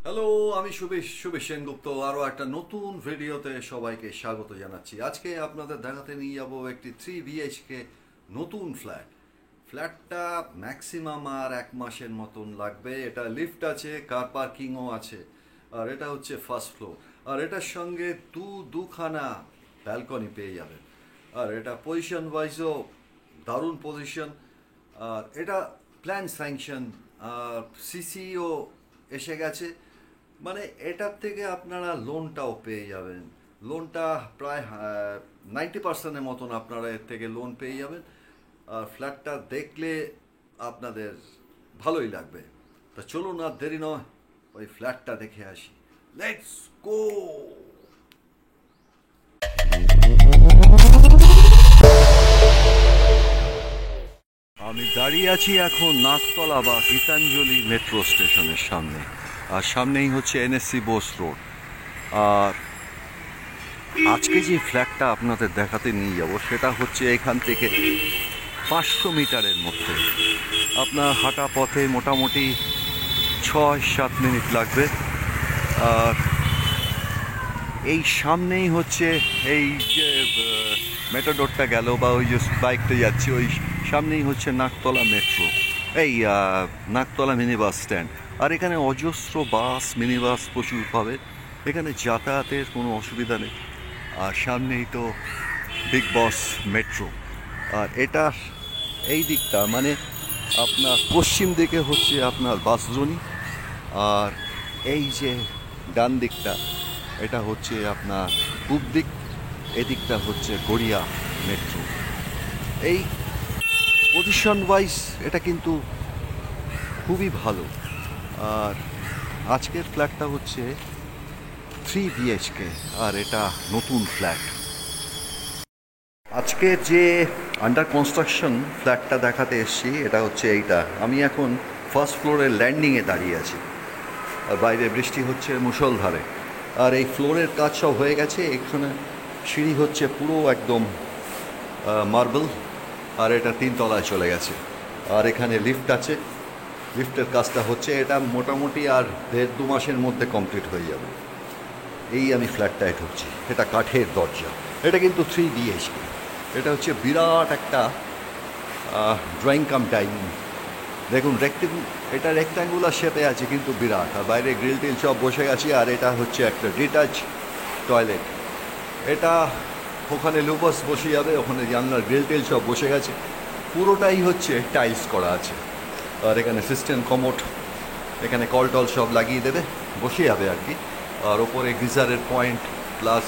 Hello, আমি শুভেশ সেনগুপ্ত আরও একটা নতুন ভিডিওতে সবাইকে স্বাগত জানাচ্ছি। আজকে আপনাদের দেখাতে নিয়ে যাব একটি 3 BHK নতুন ফ্ল্যাটটা ম্যাক্সিমাম আর 1 মাসের মতন লাগবে। এটা লিফট আছে, কার পার্কিংও আছে, আর এটা হচ্ছে ফার্স্ট ফ্লোর। আর এটার সঙ্গে দুখানা ব্যালকনি পেয়ে যাবেন। আর এটা পজিশন ওয়াইজও দারুণ পজিশন। আর এটা প্ল্যান স্যাংশন, আর সিসিও এসে গেছে। মানে এটার থেকে আপনারা লোনটাও পেয়ে যাবেন। লোনটা প্রায় 90%-এর মতন আপনারা এর থেকে লোন পেয়ে যাবেন। আর ফ্ল্যাটটা দেখলে আপনাদের ভালোই লাগবে। তা চলুন, আর দেরি নয়, ওই ফ্ল্যাটটা দেখে আসি। Let's go. আমি দাঁড়িয়ে আছি এখন নাকতলা বা গীতাঞ্জলি মেট্রো স্টেশনের সামনে। আর সামনেই হচ্ছে NSC বোস রোড। আর আজকে যে ফ্ল্যাটটা আপনাদের দেখাতে নিয়ে যাব সেটা হচ্ছে এখান থেকে 500 মিটারের মধ্যে। আপনার হাঁটা পথে মোটামুটি 6-7 মিনিট লাগবে। আর এই সামনেই হচ্ছে এই যে মেটাডোরটা গেল বা ওই যে বাইকটা যাচ্ছে, ওই সামনেই হচ্ছে নাকতলা মেট্রো, এই নাকতলা মিনি বাস স্ট্যান্ড। আর এখানে অজস্র বাস, মিনি বাস প্রচুর পাবে। এখানে যাতায়াতের কোনো অসুবিধা নেই। আর সামনেই তো বিগ বস মেট্রো। আর এটা এই দিকটা মানে আপনার পশ্চিম দিকে হচ্ছে আপনার বাসজনি। আর এই যে ডান দিকটা, এটা হচ্ছে আপনার পূব দিক। এদিকটা হচ্ছে গড়িয়া মেট্রো। এই পজিশন ওয়াইজ এটা কিন্তু খুবই ভালো। আর আজকের ফ্ল্যাটটা হচ্ছে 3 BHK, আর এটা নতুন ফ্ল্যাট। আজকে যে আন্ডার কনস্ট্রাকশন ফ্ল্যাটটা দেখাতে এসেছি এটা হচ্ছে এইটা। আমি এখন ফার্স্ট ফ্লোরের ল্যান্ডিংয়ে দাঁড়িয়ে আছি। আর বাইরে বৃষ্টি হচ্ছে মুষলধারে। আর এই ফ্লোরের কাজ সব হয়ে গেছে। এখানে সিঁড়ি হচ্ছে পুরো একদম মার্বেল। আর এটা 3 তলায় চলে গেছে। আর এখানে লিফট আছে। লিফটের কাজটা হচ্ছে, এটা মোটামুটি আর 1.5-2 মাসের মধ্যে কমপ্লিট হয়ে যাবে। এই আমি ফ্ল্যাটটায় ঢুকছি। এটা কাঠের দরজা। এটা কিন্তু 3 BHK। এটা হচ্ছে বিরাট একটা ড্রয়িং কাম ডাইনিং। দেখুন, এটা রেক্ট্যাঙ্গুলার শেপে আছে কিন্তু বিরাট। আর বাইরে গ্রিল টিল সব বসে গেছে। আর এটা হচ্ছে একটা ডিটাচ টয়লেট। এটা ওখানে লুপাস বসে যাবে, ওখানে জানলার গ্রিল টিল সব বসে গেছে। পুরোটাই হচ্ছে টাইলস করা আছে। আর এখানে সিস্টেম কমোড, এখানে কল টল সব লাগিয়ে দেবে, বসে যাবে আর কি। আর ওপরে গিজারের পয়েন্ট, প্লাস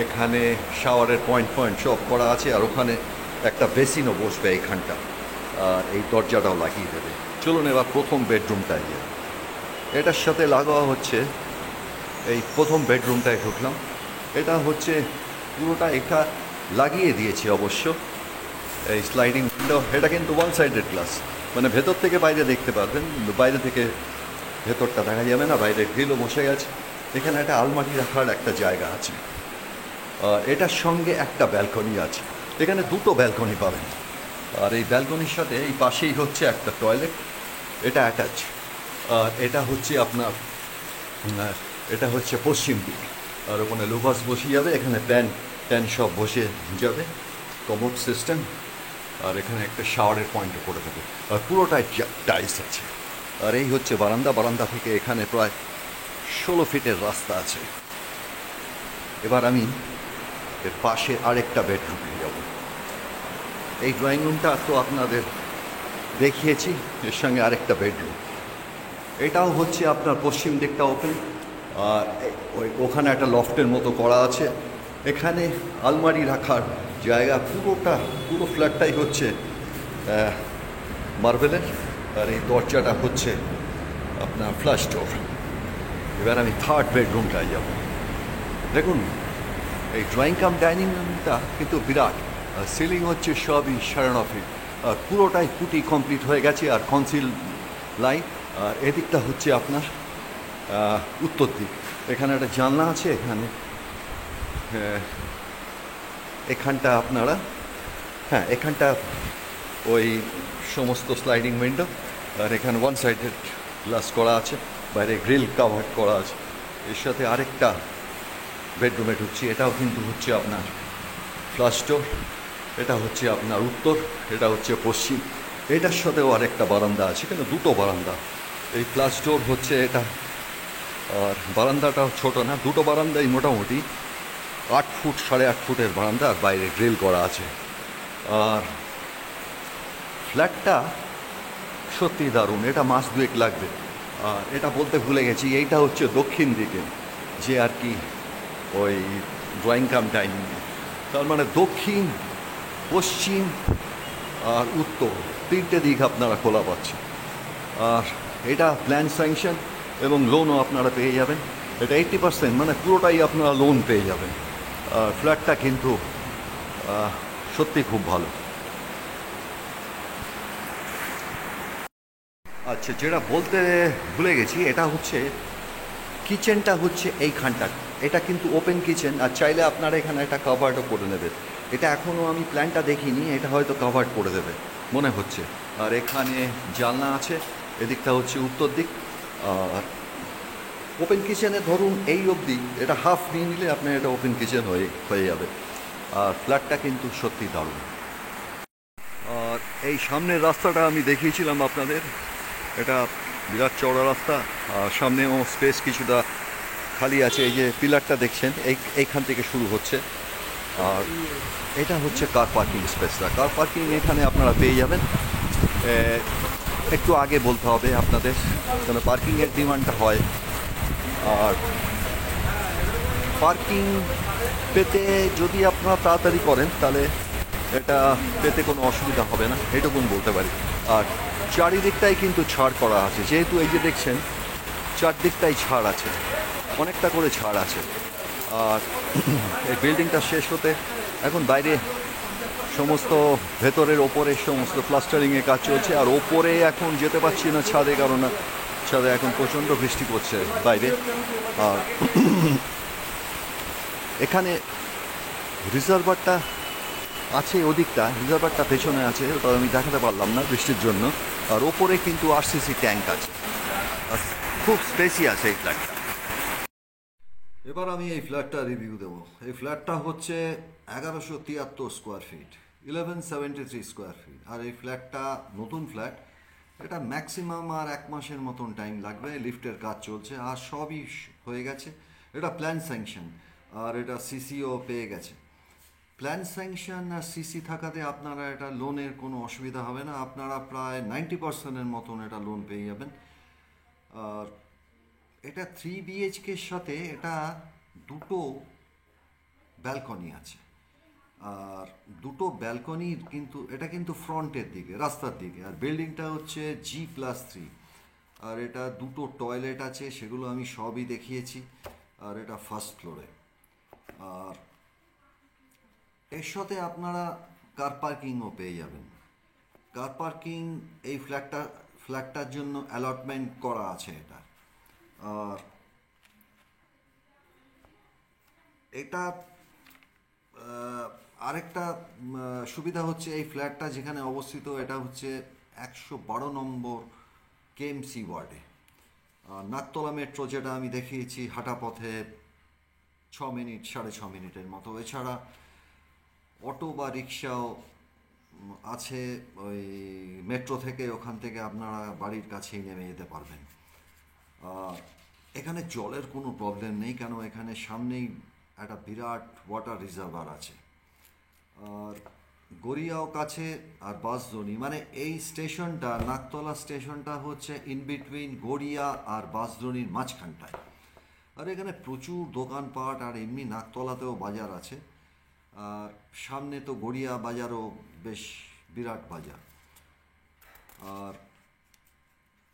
এখানে শাওয়ারের পয়েন্ট সব করা আছে। আর ওখানে একটা বেসিনও বসবে এইখানটা। আর এই দরজাটাও লাগিয়ে দেবে। চলুন এবার প্রথম বেডরুমটায় যাই। এটার সাথে লাগোয়া হচ্ছে এই প্রথম বেডরুমটায় ঢুকলাম। এটা হচ্ছে পুরোটা এটা লাগিয়ে দিয়েছি অবশ্য, এই স্লাইডিং উইন্ডো। এটা কিন্তু 1 সাইডেড গ্লাস, মানে ভেতর থেকে বাইরে দেখতে পারবেন, কিন্তু বাইরে থেকে ভেতরটা দেখা যাবে না। বাইরে গ্রিলও বসে গেছে। এখানে একটা আলমারি রাখার একটা জায়গা আছে। এটার সঙ্গে একটা ব্যালকনি আছে। এখানে 2টো ব্যালকনি পাবেন। আর এই ব্যালকনির সাথে এই পাশেই হচ্ছে একটা টয়লেট, এটা অ্যাটাচ। আর এটা হচ্ছে আপনার এটা হচ্ছে পশ্চিম দিক। আর ওখানে লুভাস বসে যাবে, এখানে প্যান সব বসে যাবে, কমোড সিস্টেম। আর এখানে একটা শাওয়ারের পয়েন্টও করে দেবে। আর পুরোটাই টাইলস আছে। আর এই হচ্ছে বারান্দা থেকে এখানে প্রায় 16 ফিটের রাস্তা আছে। এবার আমি এর পাশে আরেকটা বেডরুমে যাব। এই ড্রয়িং রুমটা তো আপনাদের দেখিয়েছি, এর সঙ্গে আরেকটা বেডরুম। এটাও হচ্ছে আপনার পশ্চিম দিকটা ওপেন। আর ওখানে একটা লফটের মতো করা আছে। এখানে আলমারি রাখার জায়গা। পুরো ফ্ল্যাটটাই হচ্ছে মার্বেলের। আর এই দরজাটা হচ্ছে আপনার ফ্লাশ ডোর। এবার আমি থার্ড বেডরুমটায় যাব। দেখুন, এই ড্রয়িং কাম ডাইনিং রুমটা কিন্তু বিরাট। আর সিলিং হচ্ছে সবই 9.5 ফিট। আর পুরোটাই পুটি কমপ্লিট হয়ে গেছে। আর কনসিল লাইন। আর এদিকটা হচ্ছে আপনার উত্তর দিক। এখানে একটা জানলা আছে। এখানটা আপনারা এখানটা ওই সমস্ত স্লাইডিং উইন্ডো। আর এখানে 1 সাইডেড গ্লাস করা আছে। বাইরে গ্রিল কাভার করা আছে। এর সাথে আরেকটা বেডরুমে ঢুকছি, এটাও কিন্তু হচ্ছে আপনার ফ্লাশ ডোর। এটা হচ্ছে আপনার উত্তর, এটা হচ্ছে পশ্চিম। এটার সাথেও আরেকটা বারান্দা আছে, এখানে দুটো বারান্দা। এই ফ্লাশ ডোর হচ্ছে এটা, আর বারান্দাটাও ছোট না, দুটো বারান্দাই মোটামুটি 8 ফুট 8.5 ফুটের বারান্দা, আর বাইরে গ্রিল করা আছে। আর ফ্ল্যাটটা সত্যি দারুণ, এটা মাস দুয়েক লাগবে। আর এটা বলতে ভুলে গেছি, এইটা হচ্ছে দক্ষিণ দিকে, যে আর কি ওই ড্রয়িং কাম ডাইনিং। তার মানে দক্ষিণ, পশ্চিম আর উত্তর, তিনটে দিক আপনারা খোলা পাচ্ছেন। আর এটা প্ল্যান স্যাংশন এবং লোনও আপনারা পেয়ে যাবেন। এটা 80%, মানে পুরোটাই আপনারা লোন পেয়ে যাবেন। আর ফ্ল্যাটটা কিন্তু সত্যি খুব ভালো। আচ্ছা, যেটা বলতে ভুলে গেছি, এটা হচ্ছে কিচেনটা হচ্ছে এইখানটা। এটা কিন্তু ওপেন কিচেন, আর চাইলে আপনারা এখানে একটা কাভার্ডও করে নেবেন। এটা এখনও আমি প্ল্যানটা দেখিনি, এটা হয়তো কাভার্ড করে দেবে মনে হচ্ছে। আর এখানে জানলা আছে, এদিকটা হচ্ছে উত্তর দিক। আর ওপেন কিচেনে ধরুন এই অবধি, এটা হাফ নিয়ে নিলে আপনার এটা ওপেন কিচেন হয়ে যাবে। আর ফ্ল্যাটটা কিন্তু সত্যি দারুণ। আর এই সামনের রাস্তাটা আমি দেখিয়েছিলাম আপনাদের, এটা বিরাট চওড়া রাস্তা। আর সামনেও স্পেস কিছুটা খালি আছে। এই যে পিলারটা দেখছেন, এইখান থেকে শুরু হচ্ছে। আর এটা হচ্ছে কার পার্কিং স্পেসটা। কার পার্কিং এখানে আপনারা পেয়ে যাবেন। একটু আগে বলতে হবে আপনাদের, কেন পার্কিংয়ের ডিমান্ডটা হয়। আর পার্কিং পেতে যদি আপনারা তাড়াতাড়ি করেন, তাহলে এটা পেতে কোনো অসুবিধা হবে না, এটুকুন বলতে পারি। আর চারিদিকটাই কিন্তু ছাড় করা আছে, যেহেতু এই যে দেখছেন চারদিকটাই ছাড় আছে, অনেকটা করে ছাড় আছে। আর এই বিল্ডিংটা শেষ হতে এখন বাইরে সমস্ত ভেতরের ওপরে সমস্ত প্লাস্টারিংয়ের কাজ চলছে। আর ওপরে এখন যেতে পারছি না ছাদে, কারণ ছাদে এখন প্রচণ্ড বৃষ্টি পড়ছে বাইরে। আর এখানে রিজার্ভারটা আছে, ওদিকটা রিজার্ভারটা পেছনে আছে, ওটা আমি দেখাতে পারলাম না বৃষ্টির জন্য। আর ওপরে কিন্তু আরসিসি ট্যাঙ্ক আছে, আর খুব স্পেসিয়াস এই ফ্ল্যাটটা। এবার আমি এই ফ্ল্যাটটা রিভিউ দেবো। এই ফ্ল্যাটটা হচ্ছে 1173 স্কোয়ার ফিট, 1173 স্কোয়ার ফিট। আর এই ফ্ল্যাটটা নতুন ফ্ল্যাট, এটা ম্যাক্সিমাম আর 1 মাসের মতন টাইম লাগবে। লিফটের কাজ চলছে আর সবই হয়ে গেছে। এটা প্ল্যান স্যাংশন, আর এটা সিসিও পেয়ে গেছে। প্ল্যান স্যাংশন আর সিসি থাকাতে আপনারা এটা লোনের কোনো অসুবিধা হবে না, আপনারা প্রায় 90%-এর মতন এটা লোন পেয়ে যাবেন। আর এটা 3 BHKর সাথে এটা দুটো ব্যালকনি আছে। আর দুটো ব্যালকনির কিন্তু এটা কিন্তু ফ্রন্টের দিকে, রাস্তার দিকে। আর বিল্ডিংটা হচ্ছে G+3। আর এটা দুটো টয়লেট আছে, সেগুলো আমি সবই দেখিয়েছি। আর এটা ফার্স্ট ফ্লোরে। আর এর সাথে আপনারা কার পার্কিংও পেয়ে যাবেন। কার পার্কিং এই ফ্ল্যাটটার জন্য অ্যালটমেন্ট করা আছে এটা। আর এটা আরেকটা সুবিধা হচ্ছে, এই ফ্ল্যাটটা যেখানে অবস্থিত এটা হচ্ছে 112 নম্বর KMC ওয়ার্ডে। নাকতলা মেট্রো, যেটা আমি দেখিয়েছি, হাঁটা পথে 6 মিনিট 6.5 মিনিটের মতো। এছাড়া অটো বা রিক্সাও আছে ওই মেট্রো থেকে, ওখান থেকে আপনারা বাড়ির কাছেই নেমে যেতে পারবেন। আর এখানে জলের কোনো প্রবলেম নেই, কেন এখানে সামনেই একটা বিরাট ওয়াটার রিজার্ভার আছে। আর গড়িয়াও কাছে, আর বাঁশদ্রোণী, মানে এই স্টেশনটা, নাকতলা স্টেশনটা হচ্ছে ইন বিটুইন গড়িয়া আর বাঁশদ্রোণীর মাঝখানটায়। আর এখানে প্রচুর দোকানপাট, আর এমনি নাকতলাতেও বাজার আছে। আর সামনে তো গড়িয়া বাজারও বেশ বিরাট বাজার। আর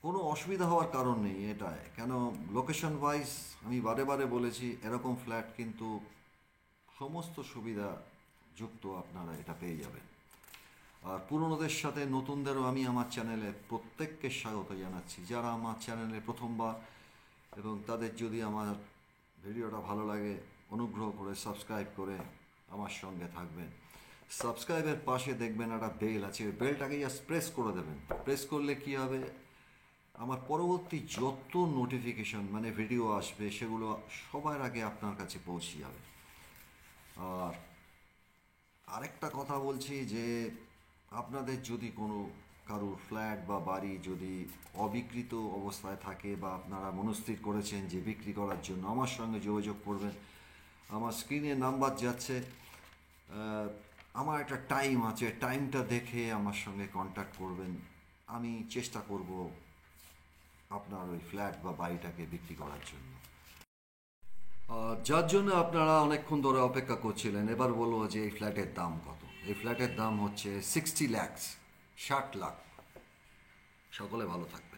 কোনো অসুবিধা হওয়ার কারণ নেই এটায়, কেন লোকেশন ওয়াইজ আমি বারে বারে বলেছি, এরকম ফ্ল্যাট কিন্তু সমস্ত সুবিধা যুক্ত আপনারা এটা পেয়ে যাবেন। আর পুরনোদের সাথে নতুনদেরও আমি আমার চ্যানেলে প্রত্যেককে স্বাগত জানাচ্ছি, যারা আমার চ্যানেলে প্রথমবার, এবং তাদের যদি আমার ভিডিওটা ভালো লাগে অনুগ্রহ করে সাবস্ক্রাইব করে আমার সঙ্গে থাকবেন। সাবস্ক্রাইবের পাশে দেখবেন একটা বেল আছে, ওই বেলটাকে জাস্ট প্রেস করে দেবেন। প্রেস করলে কী হবে, আমার পরবর্তী যত নোটিফিকেশন মানে ভিডিও আসবে সেগুলো সবার আগে আপনার কাছে পৌঁছে যাবে। আর আরেকটা কথা বলছি যে আপনাদের যদি কোনো কারোর ফ্ল্যাট বা বাড়ি যদি অবিকৃত অবস্থায় থাকে বা আপনারা মনস্থির করেছেন যে বিক্রি করার জন্য, আমার সঙ্গে যোগাযোগ করবেন। আমার স্ক্রিনে নাম্বার যাচ্ছে। আমার একটা টাইম আছে, টাইমটা দেখে আমার সঙ্গে কন্ট্যাক্ট করবেন। আমি চেষ্টা করব আপনার ওই ফ্ল্যাট বা বাড়িটাকে বিক্রি করার জন্য। যার জন্য আপনারা অনেকক্ষণ ধরে অপেক্ষা করছিলেন, এবার বলবো যে এই ফ্ল্যাটের দাম কত। এই ফ্ল্যাটের দাম হচ্ছে 60 lakhs, 60 লাখ। সকলে ভালো থাকবে।